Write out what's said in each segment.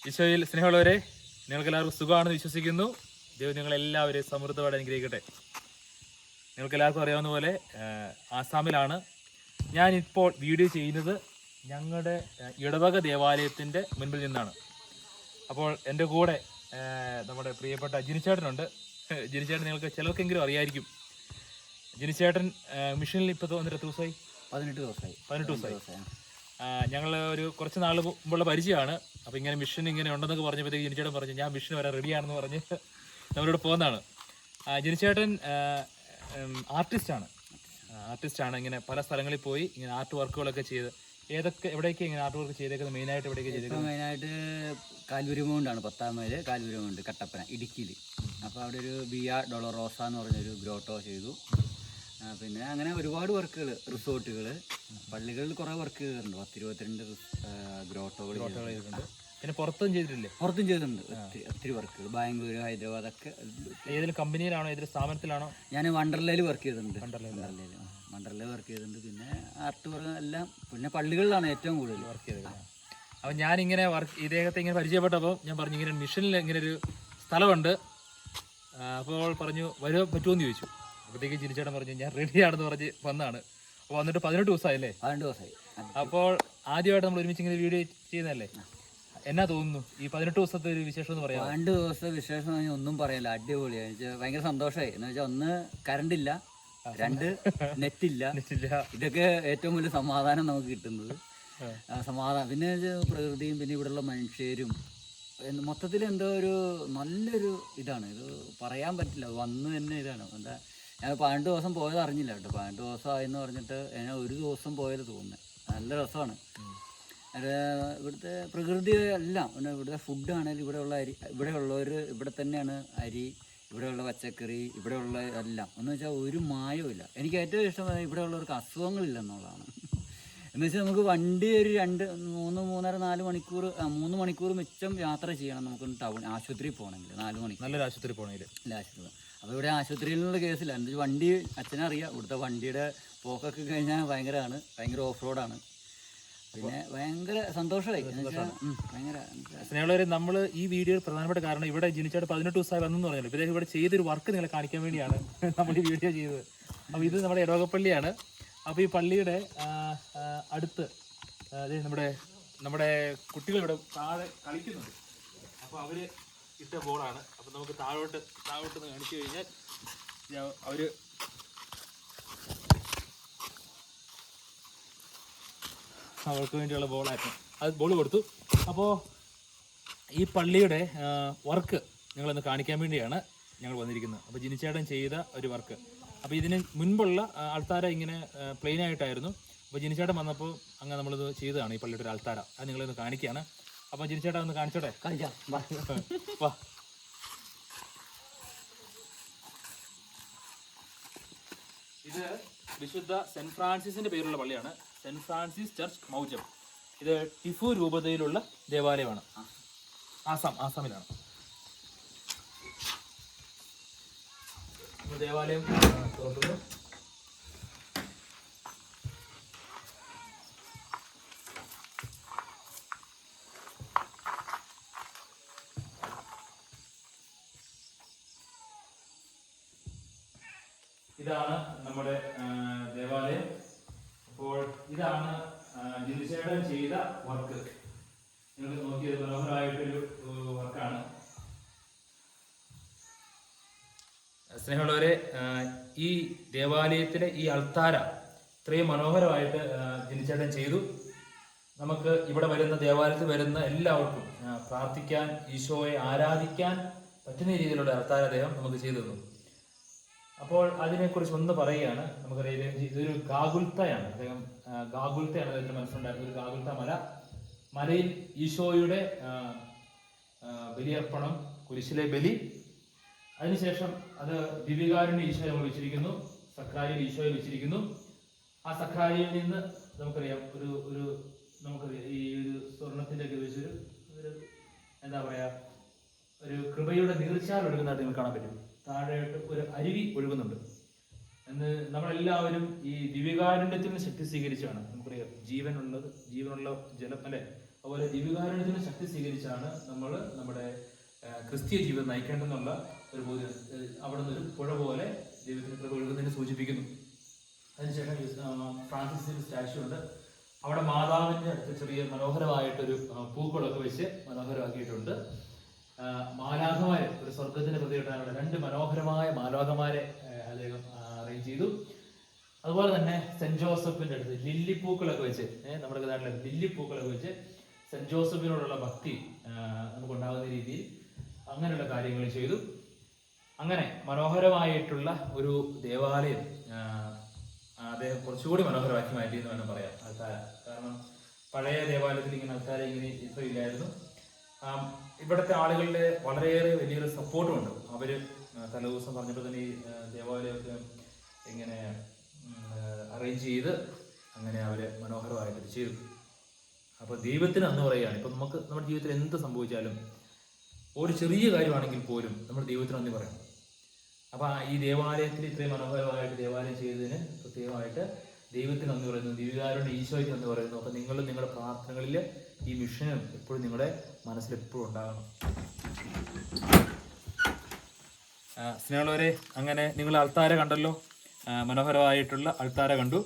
ഈശോയിൽ സ്നേഹമുള്ളവരെ, നിങ്ങൾക്ക് എല്ലാവർക്കും സുഖമാണെന്ന് വിശ്വസിക്കുന്നു. ദൈവം നിങ്ങളെല്ലാവരെയും സമൃദ്ധമായിട്ട് അനുഗ്രഹിക്കട്ടെ. നിങ്ങൾക്ക് എല്ലാവർക്കും അറിയാവുന്ന പോലെ ആസാമിലാണ് ഞാനിപ്പോൾ വീഡിയോ ചെയ്യുന്നത്. ഞങ്ങളുടെ ഇടവക ദേവാലയത്തിൻ്റെ മുൻപിൽ നിന്നാണ്. അപ്പോൾ എൻ്റെ കൂടെ നമ്മുടെ പ്രിയപ്പെട്ട ജിനിച്ചേട്ടനുണ്ട്. ജിനിച്ചേട്ടൻ നിങ്ങൾക്ക് ചിലർക്കെങ്കിലും അറിയായിരിക്കും. ജിനിച്ചേട്ടൻ മിഷനിൽ ഇപ്പോൾ വന്നിട്ട് എത്ര ദിവസമായി? 18 ദിവസമായി. ഞങ്ങൾ ഒരു കുറച്ച് നാൾ മുമ്പുള്ള പരിചയമാണ്. അപ്പോൾ ഇങ്ങനെ മിഷൻ ഇങ്ങനെ ഉണ്ടെന്നൊക്കെ പറഞ്ഞപ്പോഴത്തേക്ക് ജിനിച്ചേട്ടൻ പറഞ്ഞു ഞാൻ മിഷൻ വരാൻ റെഡിയാണെന്ന് പറഞ്ഞ് നമ്മളിവിടെ പോകുന്നതാണ്. ജിനിച്ചേട്ടൻ ആർട്ടിസ്റ്റാണ്. ഇങ്ങനെ പല സ്ഥലങ്ങളിൽ പോയി ഇങ്ങനെ ആർട്ട് വർക്കുകളൊക്കെ ചെയ്ത് എവിടെയൊക്കെ ഇങ്ങനെ ആർട്ട് വർക്ക് ചെയ്തേക്കുന്നത്? മെയിനായിട്ട് എവിടെയൊക്കെ ചെയ്തേക്കുന്നത്? മെയിനായിട്ട് കാൽവരിമൗണ്ടാണ്, 10 മൈൽ കാൽവരിമൗണ്ട്, കട്ടപ്പന, ഇടുക്കിയിൽ. അപ്പോൾ അവിടെ ഒരു ബിയ ഡൊളറോസ എന്ന് പറഞ്ഞൊരു ഗ്രോട്ടോ ചെയ്തു. പിന്നെ അങ്ങനെ ഒരുപാട് വർക്കുകൾ, റിസോർട്ടുകൾ, പള്ളികളിൽ കുറേ വർക്ക് ചെയ്തിട്ടുണ്ട്. 10-22 ഗ്രോട്ടോകൾ ചെയ്തിട്ടുണ്ട്. പിന്നെ പുറത്തും ചെയ്തിട്ടില്ലേ? പുറത്തും ചെയ്തിട്ടുണ്ട് ഒത്തിരി വർക്കുകൾ. ബാംഗ്ലൂർ, ഹൈദരാബാദ് ഒക്കെ. ഏതെങ്കിലും കമ്പനിയിലാണോ, ഏതൊരു സ്ഥാപനത്തിലാണോ? ഞാൻ വണ്ടർലയിൽ വർക്ക് ചെയ്തിട്ടുണ്ട്. വണ്ടർലയിൽ വർക്ക് ചെയ്തിട്ടുണ്ട്. പിന്നെ ആർട്ട് വർക്ക് എല്ലാം പിന്നെ പള്ളികളിലാണ് ഏറ്റവും കൂടുതൽ വർക്ക് ചെയ്തത്. അപ്പോൾ ഞാനിങ്ങനെ ഇദ്ദേഹത്തെ ഇങ്ങനെ പരിചയപ്പെട്ടപ്പോൾ ഞാൻ പറഞ്ഞു ഇങ്ങനെ മിഷനിൽ ഇങ്ങനെ ഒരു സ്ഥലമുണ്ട്. അപ്പോൾ പറഞ്ഞു വരാൻ പറ്റുമോയെന്ന് ചോദിച്ചു. അപ്പോഴത്തേക്ക് ജിനിച്ചേട്ടൻ പറഞ്ഞു ഞാൻ റെഡിയാണെന്ന് പറഞ്ഞ് വന്നാണ്. അപ്പോൾ വന്നിട്ട് 18 ദിവസമായില്ലേ? 18 ദിവസമായി. അപ്പോൾ ആദ്യമായിട്ട് നമ്മൾ ഒരുമിച്ച് ഇങ്ങനെ വീഡിയോ ചെയ്യുന്നതല്ലേ? എന്നാ തോന്നുന്നു ഈ 18 ദിവസത്തെ ഒരു വിശേഷം എന്ന് പറയാം? 2 ദിവസത്തെ വിശേഷം ഒന്നും പറയല്ല, അടിപൊളിയാണ്. ഭയങ്കര സന്തോഷമായി. എന്ന് വെച്ചാൽ 1 കറണ്ട് ഇല്ല, 2 നെറ്റില്ല. ഇതൊക്കെ ഏറ്റവും വലിയ സമാധാനം നമുക്ക് കിട്ടുന്നത്. സമാധാനം. പിന്നെ പ്രകൃതിയും പിന്നെ ഇവിടെയുള്ള മനുഷ്യരും മൊത്തത്തിൽ എന്തോ ഒരു നല്ലൊരു ഇതാണ്. ഇത് പറയാൻ പറ്റില്ല, വന്ന് തന്നെ ഇതാണ്. എന്താ ഞാൻ 18 ദിവസം പോയത് അറിഞ്ഞില്ല കേട്ടോ. 18 ദിവസമായെന്ന് പറഞ്ഞിട്ട് ഞാൻ 1 ദിവസം പോയത് തോന്നുന്നത്. നല്ല രസമാണ്. ഇവിടുത്തെ പ്രകൃതി എല്ലാം, പിന്നെ ഇവിടുത്തെ ഫുഡാണെങ്കിലും ഇവിടെയുള്ളവർ ഇവിടെ തന്നെയാണ് അരി, ഇവിടെയുള്ള പച്ചക്കറി, ഇവിടെയുള്ള എല്ലാം എന്ന് വെച്ചാൽ ഒരു മായവും ഇല്ല. എനിക്ക് ഏറ്റവും ഇഷ്ടം ഇവിടെയുള്ളവർക്ക് അസുഖങ്ങളില്ലെന്നുള്ളതാണ്. എന്ന് വെച്ചാൽ നമുക്ക് വണ്ടി ഒരു 3-4 മണിക്കൂർ 3 മണിക്കൂർ മിച്ചം യാത്ര ചെയ്യണം നമുക്ക് ടൗൺ ആശുപത്രിയിൽ പോകണമെങ്കിൽ. 4 മണിക്കൂർ നല്ലൊരു ആശുപത്രി പോകണമെങ്കിൽ. ആശുപത്രി. അപ്പോൾ ഇവിടെ ആശുപത്രിയിലുള്ള കേസില്ല. എന്താ വെച്ചാൽ വണ്ടി അച്ഛനറിയാം. ഇവിടുത്തെ വണ്ടിയുടെ പോക്കൊക്കെ കഴിഞ്ഞാൽ ഭയങ്കര ഓഫ് റോഡാണ്. പിന്നെ ഭയങ്കര സന്തോഷമായി. ഭയങ്കര സ്നേഹമുള്ളവരെ, നമ്മൾ ഈ വീഡിയോയിൽ പ്രധാനപ്പെട്ട കാരണം ഇവിടെ ജിനിച്ചേട്ടൻ 18 ദിവസമായി വന്നെന്ന് പറഞ്ഞല്ലോ. ഇദ്ദേഹം ഇവിടെ ചെയ്തൊരു വർക്ക് നിങ്ങളെ കാണിക്കാൻ വേണ്ടിയാണ് നമ്മൾ ഈ വീഡിയോ ചെയ്തത്. അപ്പോൾ ഇത് നമ്മുടെ ഇടവകപ്പള്ളിയാണ്. അപ്പോൾ ഈ പള്ളിയുടെ അടുത്ത് നമ്മുടെ കുട്ടികൾ ഇവിടെ താഴെ കളിക്കുന്നുണ്ട്. അപ്പോൾ അവർ ഇട്ട ബോളാണ്. അപ്പോൾ നമുക്ക് താഴോട്ട് കാണിച്ചു കഴിഞ്ഞാൽ അവർ അവർക്ക് വേണ്ടിയുള്ള ബോളായിരുന്നു. അത് ബോൾ കൊടുത്തു. അപ്പോൾ ഈ പള്ളിയുടെ വർക്ക് നിങ്ങളൊന്ന് കാണിക്കാൻ വേണ്ടിയാണ് ഞങ്ങൾ വന്നിരിക്കുന്നത്. അപ്പോൾ ജിനിച്ചേട്ടൻ ചെയ്ത ഒരു വർക്ക്. അപ്പോൾ ഇതിന് മുൻപുള്ള ആൾത്താര ഇങ്ങനെ പ്ലെയിൻ ആയിട്ടായിരുന്നു. അപ്പോൾ ജിനിച്ചേട്ടൻ വന്നപ്പോൾ അങ്ങനെ നമ്മളിത് ചെയ്തതാണ് ഈ പള്ളിയുടെ ഒരു ആൾത്താര. അത് നിങ്ങളൊന്ന് കാണിക്കുകയാണ്. അപ്പോൾ ജിനിച്ചേട്ടൻ ഒന്ന് കാണിച്ചോട്ടെ? വാ. ഇത് വിശുദ്ധ സെന്റ് ഫ്രാൻസിസിന്റെ പേരുള്ള പള്ളിയാണ്. സെന്റ് ഫ്രാൻസിസ് ചർച്ച് മൗജം. ഇത് ടിഫു രൂപതയിലുള്ള ദേവാലയമാണ്. ആസാമിലാണ് ദേവാലയം തുറക്കുന്നു. ഇതാണ് നമ്മുടെ ദേവാലയം. അപ്പോൾ ഇതാണ് ജിനിച്ചേട്ടൻ ചെയ്ത വർക്ക്. നിങ്ങൾക്ക് നോക്കിയത് മനോഹരമായിട്ടൊരു വർക്കാണ്. സ്നേഹമുള്ളവരെ, ഈ ദേവാലയത്തിലെ ഈ അൾത്താര ഇത്രയും മനോഹരമായിട്ട് ജിനിച്ചേട്ടൻ ചെയ്തു. നമുക്ക് ഇവിടെ വരുന്ന ദേവാലയത്തിൽ വരുന്ന എല്ലാവർക്കും പ്രാർത്ഥിക്കാൻ, ഈശോയെ ആരാധിക്കാൻ പറ്റുന്ന രീതിയിലുള്ള അൾത്താര അദ്ദേഹം നമുക്ക് ചെയ്തു തന്നു. അപ്പോൾ അതിനെക്കുറിച്ച് ഒന്ന് പറയുകയാണ്. നമുക്കറിയാം ഇതൊരു ഗാഗുൽത്തയാണ്. അദ്ദേഹത്തിന്റെ മനസ്സിലുണ്ടായിരുന്ന ഒരു ഗാഗുൽത്ത മലയിൽ ഈശോയുടെ ബലിയർപ്പണം, കുരിശിലെ ബലി, അതിനുശേഷം അത് ദിവ്യകാരുണ്യ ഈശോയെ നമ്മൾ വെച്ചിരിക്കുന്നു, സക്രാരിയിൽ ഈശോയെ വെച്ചിരിക്കുന്നു. ആ സക്രാരിയിൽ നിന്ന് നമുക്കറിയാം നമുക്കറിയാം ഈ ഒരു സ്വർണത്തിന്റെ ഒക്കെ വെച്ചൊരു എന്താ പറയാ, ഒരു കൃപയുടെ നീർച്ചാൽ ഒഴുകുന്നതായിട്ട് നിങ്ങൾക്ക് കാണാൻ പറ്റും. താഴെയായിട്ട് ഒരു അരുവി ഒഴുകുന്നുണ്ട്. എന്ന് നമ്മളെല്ലാവരും ഈ ദിവ്യകാരുണ്യത്തിൽ നിന്ന് ശക്തി സ്വീകരിച്ചാണ്. നമുക്കറിയാം ജീവനുള്ള ജലം അല്ലെ, അതുപോലെ ദിവ്യകാരുണ്യത്തിന് ശക്തി സ്വീകരിച്ചാണ് നമ്മൾ നമ്മുടെ ക്രിസ്തീയ ജീവിതം നയിക്കേണ്ടെന്നുള്ള ഒരു ബോധ്യം. അവിടെ നിന്നൊരു പുഴ പോലെ ദൈവത്തിന് കൃപ ഒഴുകുന്നതിനെ സൂചിപ്പിക്കുന്നു. അതിനുശേഷം ഫ്രാൻസിസിന്റെ സ്റ്റാച്യു ഉണ്ട്. അവിടെ മാതാവിന്റെ അടുത്ത് ചെറിയ മനോഹരമായിട്ടൊരു പൂക്കളൊക്കെ വെച്ച് മനോഹരമാക്കിയിട്ടുണ്ട്. മാലാഖമാരെ, ഒരു സ്വർഗത്തിന്റെ പ്രതികരണമുള്ള 2 മനോഹരമായ മാലാഖമാരെ അദ്ദേഹം അറേഞ്ച് ചെയ്തു. അതുപോലെ തന്നെ സെന്റ് ജോസഫിന്റെ അടുത്ത് ലില്ലിപ്പൂക്കളൊക്കെ വെച്ച്, നമ്മുടെ നാട്ടിലെ ലില്ലിപ്പൂക്കളൊക്കെ വെച്ച് സെന്റ് ജോസഫിനോടുള്ള ഭക്തി നമുക്കുണ്ടാകുന്ന രീതിയിൽ അങ്ങനെയുള്ള കാര്യങ്ങൾ ചെയ്തു. അങ്ങനെ മനോഹരമായിട്ടുള്ള ഒരു ദേവാലയം അദ്ദേഹം കുറച്ചുകൂടി മനോഹരമാക്കി മാറ്റി എന്ന് വേണം പറയാം ആൾക്കാര. കാരണം പഴയ ദേവാലയത്തിൽ ഇങ്ങനെ ആൾക്കാരെ ഇങ്ങനെ ഇത്ര ഇല്ലായിരുന്നു. ഇവിടുത്തെ ആളുകളുടെ വളരെയേറെ വലിയൊരു സപ്പോർട്ടും ഉണ്ട്. അവര് തലേദിവസം പറഞ്ഞപ്പോൾ തന്നെ ഈ ദേവാലയമൊക്കെ ഇങ്ങനെ അറേഞ്ച് ചെയ്ത് അങ്ങനെ അവര് മനോഹരമായിട്ട് ചെയ്തു. അപ്പോൾ ദൈവത്തിന് അന്ന് പറയുകയാണ്, ഇപ്പം നമുക്ക് നമ്മുടെ ജീവിതത്തിൽ എന്ത് സംഭവിച്ചാലും ഒരു ചെറിയ കാര്യമാണെങ്കിൽ പോലും നമ്മൾ ദൈവത്തിന് നന്ദി പറയണം. അപ്പം ഈ ദേവാലയത്തിൽ ഇത്രയും മനോഹരമായിട്ട് ദേവാലയം ചെയ്തതിന് പ്രത്യേകമായിട്ട് ദൈവത്തിന് നന്ദി പറയുന്നു, ദിവ്യകാരുണ്യ ഈശോയ്ക്ക് നന്ദി പറയുന്നു. അപ്പം നിങ്ങളും നിങ്ങളുടെ പ്രാർത്ഥനകളിൽ ഈ മിഷനും എപ്പോഴും നിങ്ങളുടെ മനസ്സിൽ എപ്പോഴും ഉണ്ടാകണം. സ്നേഹമുള്ളവരെ, അങ്ങനെ നിങ്ങൾ അൾത്താര കണ്ടല്ലോ, മനോഹരമായിട്ടുള്ള അൾത്താര കണ്ടു.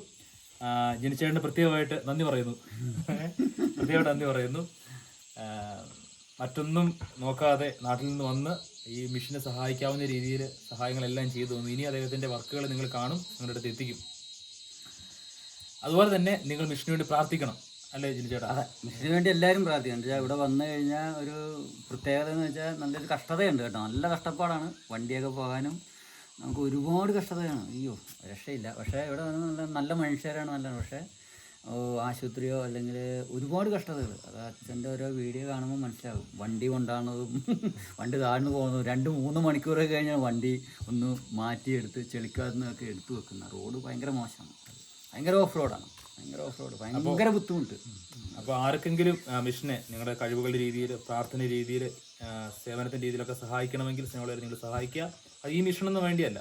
ജനിച്ചേട്ടന് പ്രത്യേകമായിട്ട് നന്ദി പറയുന്നു, പ്രത്യേകമായിട്ട് നന്ദി പറയുന്നു. മറ്റൊന്നും നോക്കാതെ നാട്ടിൽ നിന്ന് വന്ന് ഈ മിഷനെ സഹായിക്കാവുന്ന രീതിയിൽ സഹായങ്ങളെല്ലാം ചെയ്തു തന്നു. ഇനി അദ്ദേഹത്തിൻ്റെ വർക്കുകൾ നിങ്ങൾ കാണും, നിങ്ങളുടെ അടുത്ത് എത്തിക്കും. അതുപോലെ തന്നെ നിങ്ങൾ മിഷന് വേണ്ടി പ്രാർത്ഥിക്കണം, അല്ലേ ജിനിച്ചേട്ടാ? അതെ, മിഷന് വേണ്ടി എല്ലാവരും പ്രാർത്ഥിക്കണം. ഇവിടെ വന്നു കഴിഞ്ഞാൽ ഒരു പ്രത്യേകത എന്ന് വെച്ചാൽ നല്ലൊരു കഷ്ടതയുണ്ട് കേട്ടോ, നല്ല കഷ്ടപ്പാടാണ്. വണ്ടിയൊക്കെ പോകാനും നമുക്ക് ഒരുപാട് കഷ്ടതയാണ്, അയ്യോ രക്ഷയില്ല. പക്ഷേ ഇവിടെ വന്ന് നല്ല മനുഷ്യരാണ്, നല്ല. പക്ഷേ ആശുപത്രിയോ അല്ലെങ്കിൽ ഒരുപാട് കഷ്ടതകൾ, അത് അച്ഛൻ്റെ ഓരോ വീഡിയോ കാണുമ്പോൾ മനസ്സിലാവും. വണ്ടി കൊണ്ടാണതും വണ്ടി താഴ്ന്നു പോകുന്നതും 2-3 മണിക്കൂറൊക്കെ കഴിഞ്ഞാൽ വണ്ടി ഒന്ന് മാറ്റിയെടുത്ത് ചെളിക്കാത്തുനിന്നൊക്കെ എടുത്തു വെക്കുന്ന റോഡ് ഭയങ്കര മോശമാണ്, ഭയങ്കര ഓഫ് റോഡാണ്, ഭയങ്കര ബുദ്ധിമുട്ട്. അപ്പോൾ ആർക്കെങ്കിലും മിഷനെ നിങ്ങളുടെ കഴിവുകളുടെ രീതിയിൽ, പ്രാർത്ഥന രീതിയിൽ, സേവനത്തിൻ്റെ രീതിയിലൊക്കെ സഹായിക്കണമെങ്കിൽ സ്നേഹമുള്ളവരെ നിങ്ങൾ സഹായിക്കുക. അത് ഈ മിഷനൊന്നും വേണ്ടിയല്ല,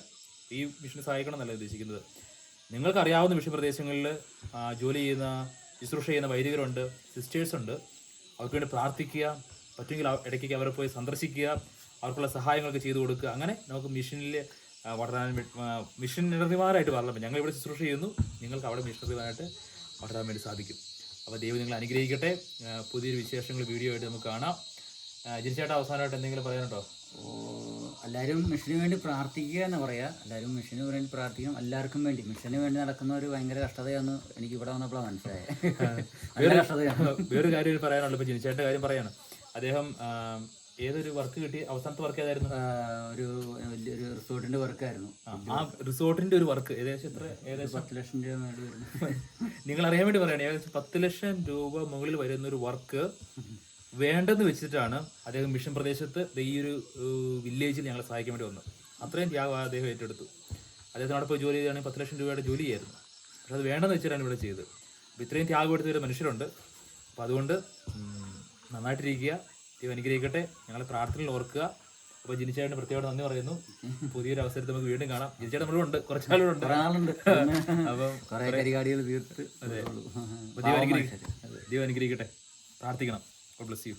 ഈ മിഷനെ സഹായിക്കണം എന്നല്ല ഉദ്ദേശിക്കുന്നത്. നിങ്ങൾക്കറിയാവുന്ന മിഷൻ പ്രദേശങ്ങളിൽ ജോലി ചെയ്യുന്ന, ശുശ്രൂഷ ചെയ്യുന്ന വൈദികരുണ്ട്, സിസ്റ്റേഴ്സുണ്ട്. അവർക്ക് വേണ്ടി പ്രാർത്ഥിക്കുക, പറ്റുമെങ്കിൽ ഇടയ്ക്ക് അവരെ പോയി സന്ദർശിക്കുക, അവർക്കുള്ള സഹായങ്ങളൊക്കെ ചെയ്തു കൊടുക്കുക. അങ്ങനെ നമുക്ക് മിഷനിൽ വളരാൻ, മിഷനറിമാരായിട്ട് വളരാൻ. ഞങ്ങളിവിടെ ശുശ്രൂഷ ചെയ്യുന്നു, നിങ്ങൾക്ക് അവിടെ മിഷനറിമാരായിട്ട് വളരാൻ വേണ്ടി സാധിക്കും. അപ്പോൾ ദൈവം നിങ്ങൾ അനുഗ്രഹിക്കട്ടെ. പുതിയൊരു വിശേഷങ്ങൾ വീഡിയോ ആയിട്ട് നമുക്ക് കാണാം. ജിനിച്ചേട്ടാ, അവസാനമായിട്ട് എന്തെങ്കിലും പറയാനുണ്ടോ? എല്ലാവരും മിഷന് വേണ്ടി പ്രാർത്ഥിക്കുക എന്ന് പറയാം. എല്ലാവരും മിഷന് വേണ്ടി പ്രാർത്ഥിക്കണം, എല്ലാവർക്കും വേണ്ടി. മിഷന് വേണ്ടി നടക്കുന്നവർ ഭയങ്കര കഷ്ടതയാണെന്ന് എനിക്ക് ഇവിടെ വന്നപ്പോഴാണ് മനസ്സിലായത്. വേറൊരു കാര്യം പറയാനുള്ളൂ. ഇപ്പോൾ ജിനിച്ചേട്ടൻ്റെ കാര്യം പറയാണ്. അദ്ദേഹം ഏതൊരു വർക്ക് കിട്ടി, അവസാനത്തെ വർക്ക് ഏതായിരുന്നു? ഒരു വലിയൊരു റിസോർട്ടിന്റെ വർക്കായിരുന്നു. ആ റിസോർട്ടിന്റെ ഒരു വർക്ക് ഏകദേശം 10 ലക്ഷം രൂപ മേളിൽ വരുന്നു. നിങ്ങൾ അറിയാൻ വേണ്ടി പറയണേ, ഏകദേശം 10 ലക്ഷം രൂപ മുകളിൽ വരുന്ന ഒരു വർക്ക് വേണ്ടെന്ന് വെച്ചിട്ടാണ് അദ്ദേഹം മിഷൻ പ്രദേശത്ത് ഈ ഒരു വില്ലേജിൽ ഞങ്ങളെ സഹായിക്കാൻ വേണ്ടി വന്നത്. അത്രയും ത്യാഗം അദ്ദേഹം ഏറ്റെടുത്തു. അദ്ദേഹത്തിന് അവിടെ പോയി ജോലി ചെയ്യുകയാണെങ്കിൽ 10 ലക്ഷം രൂപയുടെ ജോലി ചെയ്യായിരുന്നു. പക്ഷെ അത് വേണ്ടെന്ന് വെച്ചിട്ടാണ് ഇവിടെ ചെയ്തത്. അപ്പോൾ ഇത്രയും ത്യാഗം എടുത്തൊരു മനുഷ്യരുണ്ട്. അപ്പോൾ അതുകൊണ്ട് നന്നായിട്ടിരിക്കുക, ദൈവം അനുഗ്രഹിക്കട്ടെ. ഞങ്ങളെ പ്രാർത്ഥനയിൽ ഓർക്കുക. അപ്പോൾ ജിനിച്ചേട്ടന് പ്രത്യേകം നന്ദി പറയുന്നു. പുതിയൊരു അവസരത്തിൽ നമുക്ക് വീണ്ടും കാണാം. ജിനിച്ചേട്ടൻ നമ്മളുണ്ട്, കുറച്ചാളുണ്ട്. അപ്പം കരികാടികൾ തീർത്ത്. അതെ, ദൈവം അനുഗ്രഹിക്കട്ടെ. പ്രാർത്ഥിക്കണം. God bless you.